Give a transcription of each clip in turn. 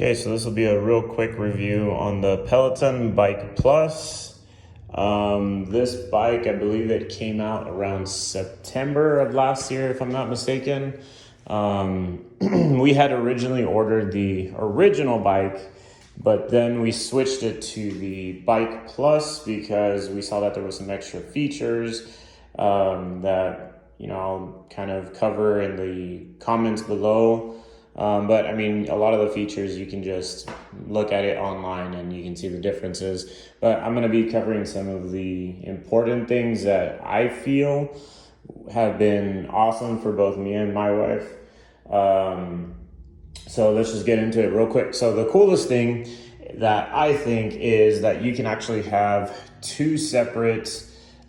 Okay, so this will be a real quick review on the Peloton Bike Plus. This bike, I believe it came out around September of last year, if I'm not mistaken. We had originally ordered the original bike, but then we switched it to the Bike Plus because we saw that there was some extra features that, I'll kind of cover in the comments below. But I mean, a lot of the features you can just look at it online and you can see the differences. But I'm going to be covering some of the important things that I feel have been awesome for both me and my wife. So let's just get into it real quick. So the coolest thing that I think is that you can actually have two separate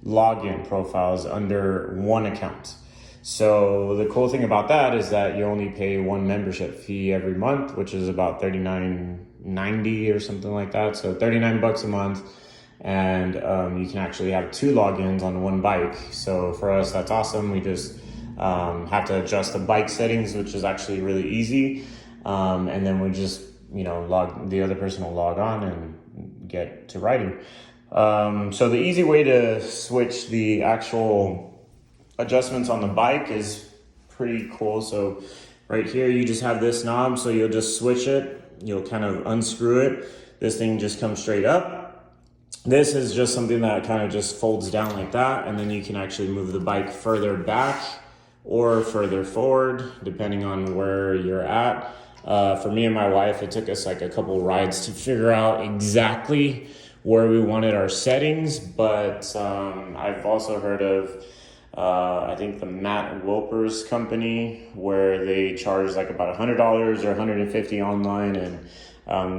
login profiles under one account. So the cool thing about that is that you only pay one membership fee every month, which is about $39.90 or something like that. So $39 a month, and you can actually have two logins on one bike. So for us, that's awesome. We just have to adjust the bike settings, which is actually really easy, and then we just the other person will log on and get to riding. So the easy way to switch the actual adjustments on the bike is pretty cool. So right here you just have this knob, so you'll just switch it, you'll kind of unscrew it, this thing just comes straight up. This is just something that kind of just folds down like that, and then you can actually move the bike further back or further forward depending on where you're at. For me and my wife, it took us like a couple rides to figure out exactly where we wanted our settings, but I've also heard of I think the Matt Wilper's company, where they charge like about $100 or $150 online, and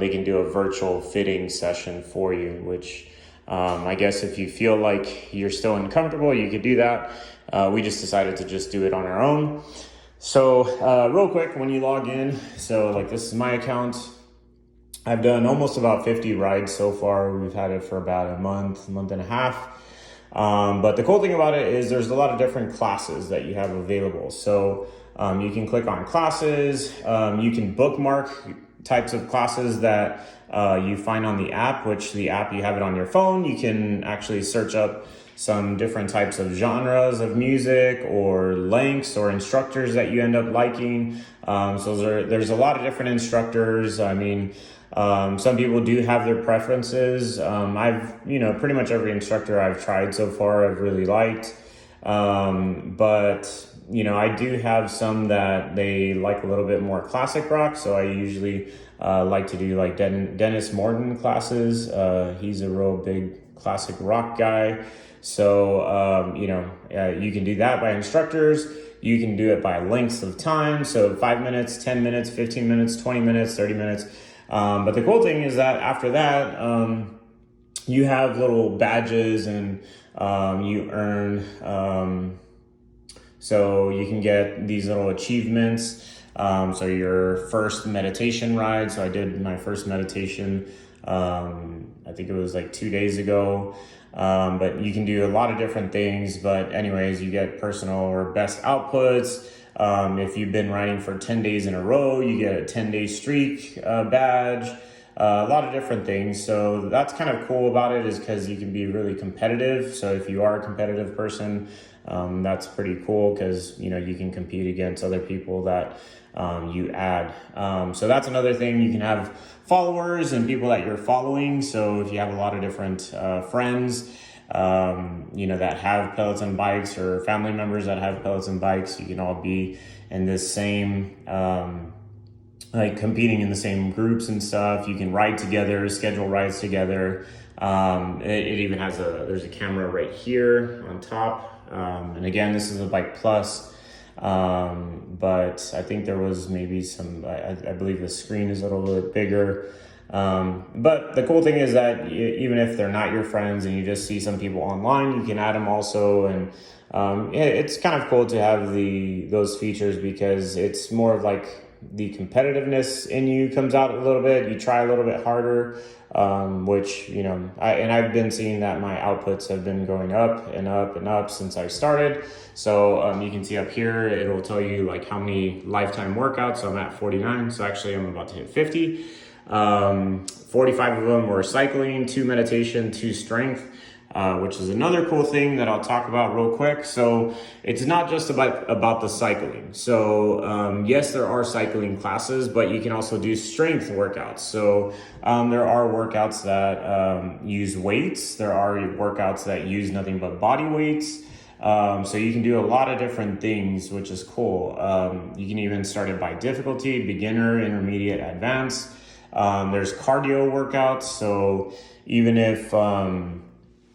they can do a virtual fitting session for you, which I guess if you feel like you're still uncomfortable, you could do that. We just decided to just do it on our own. So real quick, when you log in, so like this is my account. I've done almost about 50 rides so far. We've had it for about a month and a half. But the cool thing about it is there's a lot of different classes that you have available. So you can click on classes, you can bookmark types of classes that you find on the app, which the app, you have it on your phone. You can actually search up some different types of genres of music or lengths or instructors that you end up liking. So there's a lot of different instructors. I mean, some people do have their preferences. I've, pretty much every instructor I've tried so far, I've really liked. But, I do have some that they like a little bit more classic rock. So I usually like to do like Dennis Morton classes. He's a real big classic rock guy. So, you can do that by instructors. You can do it by lengths of time. So 5 minutes, 10 minutes, 15 minutes, 20 minutes, 30 minutes. But the cool thing is that after that, you have little badges and you earn, so you can get these little achievements. So your first meditation ride. So I did my first meditation, I think it was like 2 days ago. But you can do a lot of different things. But anyways, you get personal or best outputs. If you've been riding for 10 days in a row, you get a 10-day streak badge, a lot of different things. So that's kind of cool about it, is because you can be really competitive. So if you are a competitive person, that's pretty cool, because you can compete against other people that you add. So that's another thing. You can have followers and people that you're following. So if you have a lot of different friends that have Peloton bikes, or family members that have Peloton bikes, you can all be in this same, like competing in the same groups and stuff. You can ride together, schedule rides together. It even has there's a camera right here on top. And again, this is a Bike Plus. But I think there was maybe some, I believe the screen is a little bit bigger. But the cool thing is that even if they're not your friends and you just see some people online, you can add them also. And it's kind of cool to have those features, because it's more of like the competitiveness in you comes out a little bit. You try a little bit harder, which, I've been seeing that my outputs have been going up and up and up since I started. So you can see up here, it'll tell you like how many lifetime workouts. So I'm at 49. So actually I'm about to hit 50. 45 of them were cycling, 2 meditation, 2 strength. Which is another cool thing that I'll talk about real quick. So it's not just about the cycling. So yes, there are cycling classes, but you can also do strength workouts. So there are workouts that use weights. There are workouts that use nothing but body weights. So you can do a lot of different things, which is cool. You can even start it by difficulty: beginner, intermediate, advanced. There's cardio workouts. So even if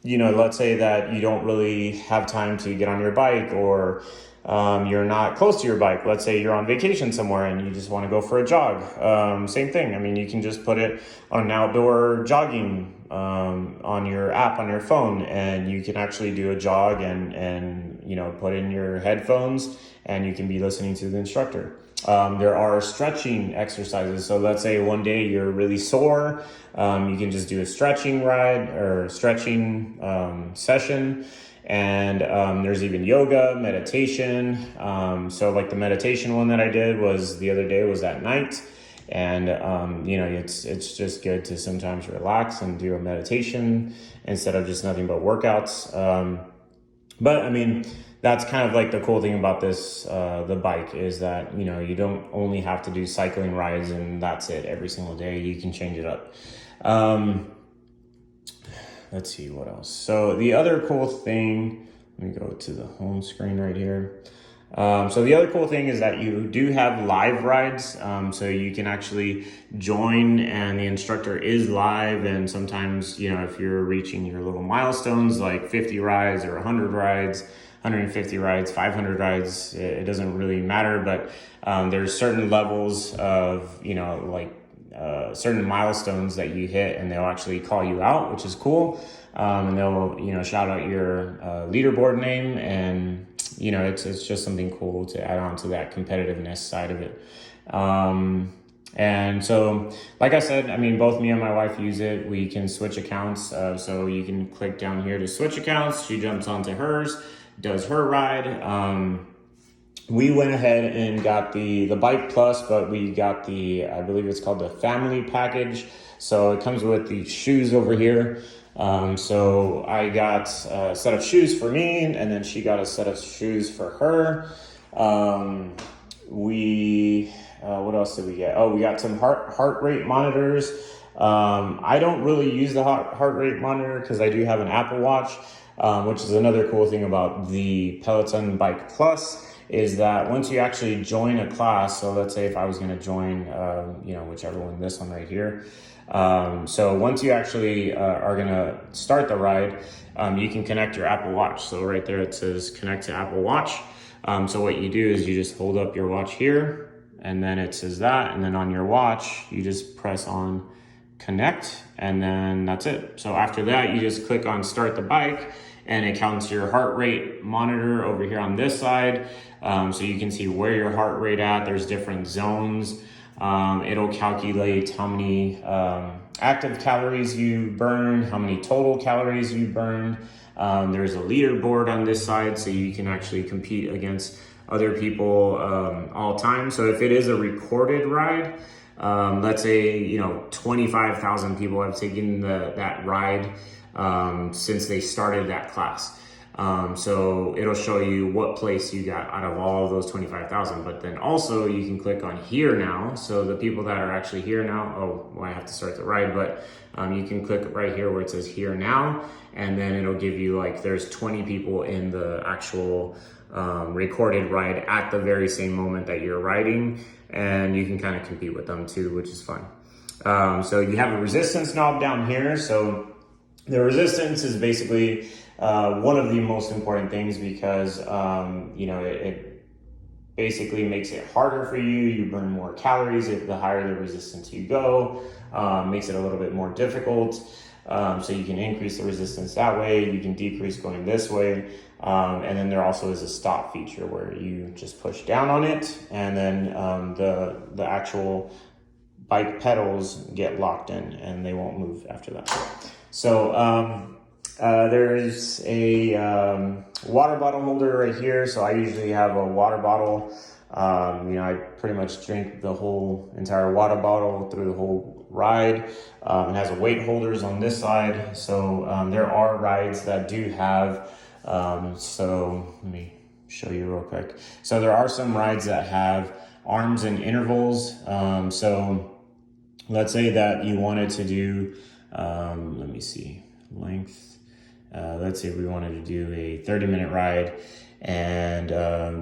let's say that you don't really have time to get on your bike, or you're not close to your bike. Let's say you're on vacation somewhere and you just want to go for a jog. Same thing. I mean, you can just put it on an outdoor jogging on your app on your phone, and you can actually do a jog and put in your headphones, and you can be listening to the instructor. There are stretching exercises. So let's say one day you're really sore. You can just do a stretching ride or stretching session. And there's even yoga, meditation. So like the meditation one that I did was the other day was at night. And, it's just good to sometimes relax and do a meditation instead of just nothing but workouts. But I mean, that's kind of like the cool thing about this, the bike, is that, you don't only have to do cycling rides and that's it every single day. You can change it up. Let's see what else. So the other cool thing, let me go to the home screen right here. So the other cool thing is that you do have live rides. So you can actually join and the instructor is live. And sometimes, if you're reaching your little milestones, like 50 rides or 100 rides, 150 rides, 500 rides, it doesn't really matter. But there's certain levels of, certain milestones that you hit, and they'll actually call you out, which is cool. And they'll, shout out your leaderboard name, and it's just something cool to add on to that competitiveness side of it. And so, like I said, I mean, both me and my wife use it. We can switch accounts. So you can click down here to switch accounts. She jumps onto hers, does her ride. We went ahead and got the Bike Plus, but we got I believe it's called the family package. So it comes with the shoes over here. So I got a set of shoes for me, and then she got a set of shoes for her. What else did we get? Oh, we got some heart rate monitors. I don't really use the heart rate monitor because I do have an Apple Watch, which is another cool thing about the Peloton Bike Plus, is that once you actually join a class, so let's say if I was going to join, whichever one, this one right here. So once you actually are going to start the ride, you can connect your Apple Watch. So right there it says connect to Apple Watch. So what you do is you just hold up your watch here, and then it says that, and then on your watch, you just press on connect, and then that's it. So after that, you just click on start the bike, and it counts your heart rate monitor over here on this side. So you can see where your heart rate at. There's different zones. It'll calculate how many active calories you burn, how many total calories you burned. There's a leaderboard on this side, so you can actually compete against other people all time. So if it is a recorded ride, let's say 25,000 people have taken that ride since they started that class. So it'll show you what place you got out of all of those 25,000, but then also you can click on here now. So the people that are actually here now, I have to start the ride, but you can click right here where it says here now, and then it'll give you there's 20 people in the actual recorded ride at the very same moment that you're riding, and you can kind of compete with them too, which is fun. So you have a resistance knob down here. So the resistance is basically one of the most important things because, it basically makes it harder for you. You burn more calories the higher the resistance you go, makes it a little bit more difficult. So you can increase the resistance that way, you can decrease going this way. And then there also is a stop feature where you just push down on it, and then the actual bike pedals get locked in and they won't move after that. So there's a water bottle holder right here. So I usually have a water bottle. I pretty much drink the whole entire water bottle through the whole ride. It has a weight holders on this side. So there are rides that do have, so let me show you real quick. So there are some rides that have arms and intervals. So let's say that you wanted to do, let me see, length. Let's say we wanted to do a 30-minute ride, and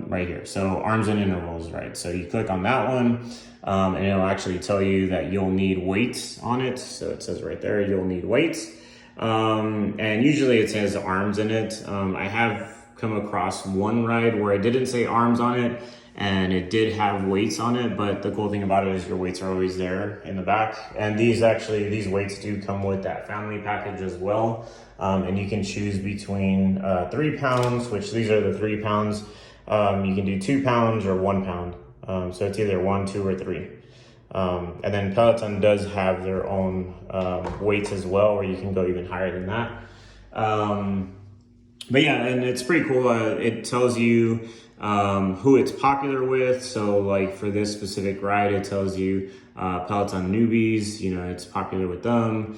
right here, so arms and intervals, right? So you click on that one, and it'll actually tell you that you'll need weights on it. So it says right there, you'll need weights. And usually it says arms in it. I have come across one ride where it didn't say arms on it, and it did have weights on it, but the cool thing about it is your weights are always there in the back. And these weights do come with that family package as well. And you can choose between 3 pounds, which these are the 3 pounds. You can do 2 pounds or 1 pound. So it's either 1, 2, or 3. And then Peloton does have their own weights as well, where you can go even higher than that. But yeah, and it's pretty cool. It tells you who it's popular with. So like for this specific ride, it tells you Peloton newbies, it's popular with them.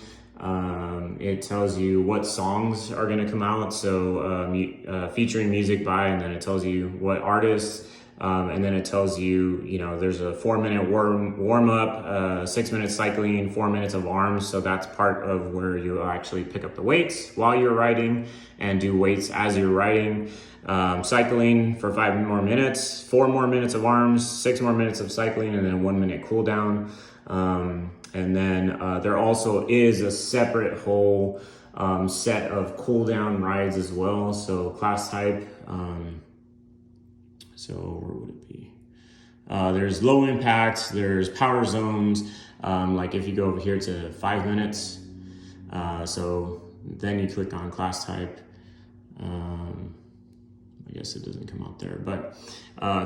It tells you what songs are going to come out. So featuring music by, and then it tells you what artists. And then it tells you, there's a 4-minute warm up, 6 minutes cycling, 4 minutes of arms. So that's part of where you actually pick up the weights while you're riding and do weights as you're riding. Cycling for 5 more minutes, 4 more minutes of arms, 6 more minutes of cycling, and then a 1 minute cool down. And then there also is a separate whole set of cool down rides as well. So class type. So where would it be? There's low impact, there's power zones. Like if you go over here to 5 minutes, so then you click on class type. I guess it doesn't come out there, but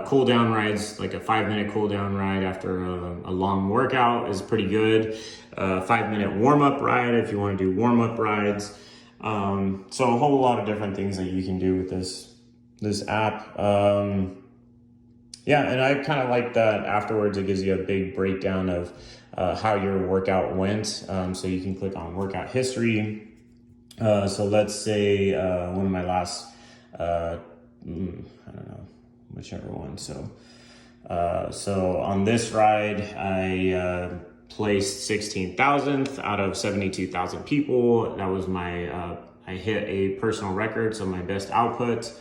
cool down rides, like a 5-minute cool down ride after a long workout is pretty good. 5-minute warm up ride if you want to do warm up rides. So a whole lot of different things that you can do with this app. Yeah, and I kind of like that afterwards it gives you a big breakdown of how your workout went. So you can click on workout history. So let's say one of my last, I don't know, whichever one. So on this ride, I placed 16,000th out of 72,000 people. That was my, I hit a personal record, so my best output.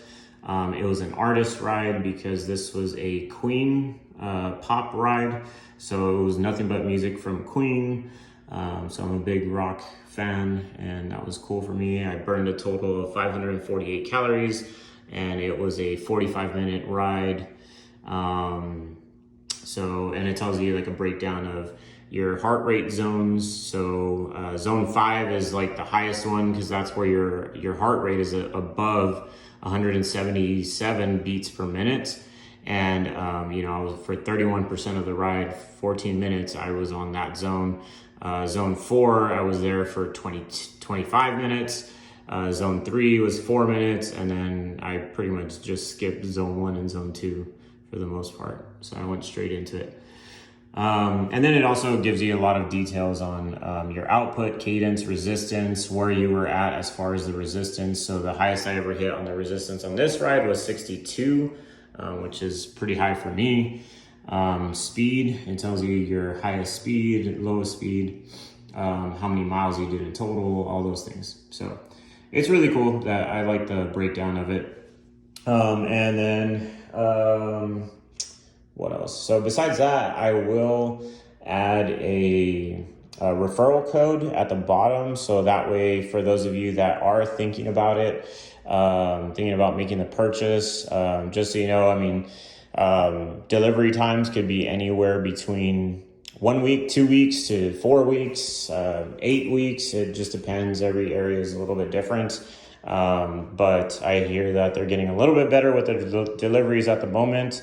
It was an artist ride because this was a Queen pop ride. So it was nothing but music from Queen. So I'm a big rock fan, and that was cool for me. I burned a total of 548 calories, and it was a 45-minute ride. And it tells you like a breakdown of your heart rate zones. So zone 5 is like the highest one because that's where your heart rate is above 177 beats per minute. And, I was for 31% of the ride, 14 minutes, I was on that zone. Zone 4, I was there for 25 minutes. Zone 3 was 4 minutes. And then I pretty much just skipped zone 1 and zone 2 for the most part. So I went straight into it. And then it also gives you a lot of details on your output, cadence, resistance, where you were at as far as the resistance. So the highest I ever hit on the resistance on this ride was 62, which is pretty high for me. Speed, it tells you your highest speed, lowest speed, how many miles you did in total, all those things. So it's really cool. That I like the breakdown of it. And then what else? So besides that, I will add a referral code at the bottom. So that way, for those of you that are thinking about it, thinking about making the purchase, just so you know, delivery times could be anywhere between 1 week, 2 weeks to 4 weeks, 8 weeks. It just depends. Every area is a little bit different. But I hear that they're getting a little bit better with the deliveries at the moment.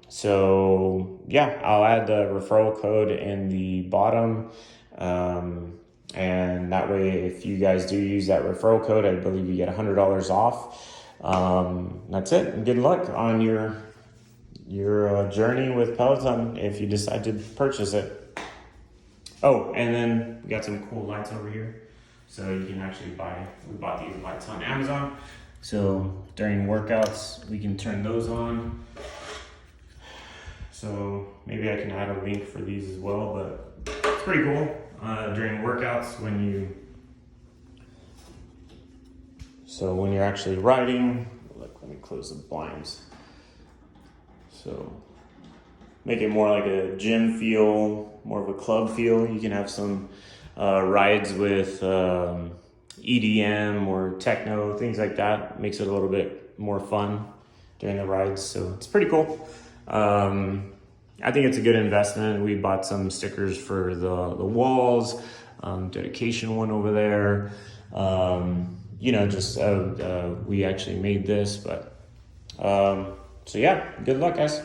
So yeah, I'll add the referral code in the bottom. And that way, if you guys do use that referral code, I believe you get $100 off. That's it. And good luck on your journey with Peloton if you decide to purchase it. Oh, and then we got some cool lights over here. So you can actually we bought these lights on Amazon. So during workouts, we can turn those on. So maybe I can add a link for these as well, but it's pretty cool. During workouts when you're actually riding, look, let me close the blinds. So make it more like a gym feel, more of a club feel. You can have some rides with EDM or techno, things like that. Makes it a little bit more fun during the rides. So it's pretty cool. I think it's a good investment. We bought some stickers for the walls, dedication one over there. We actually made this, but so yeah, good luck, guys.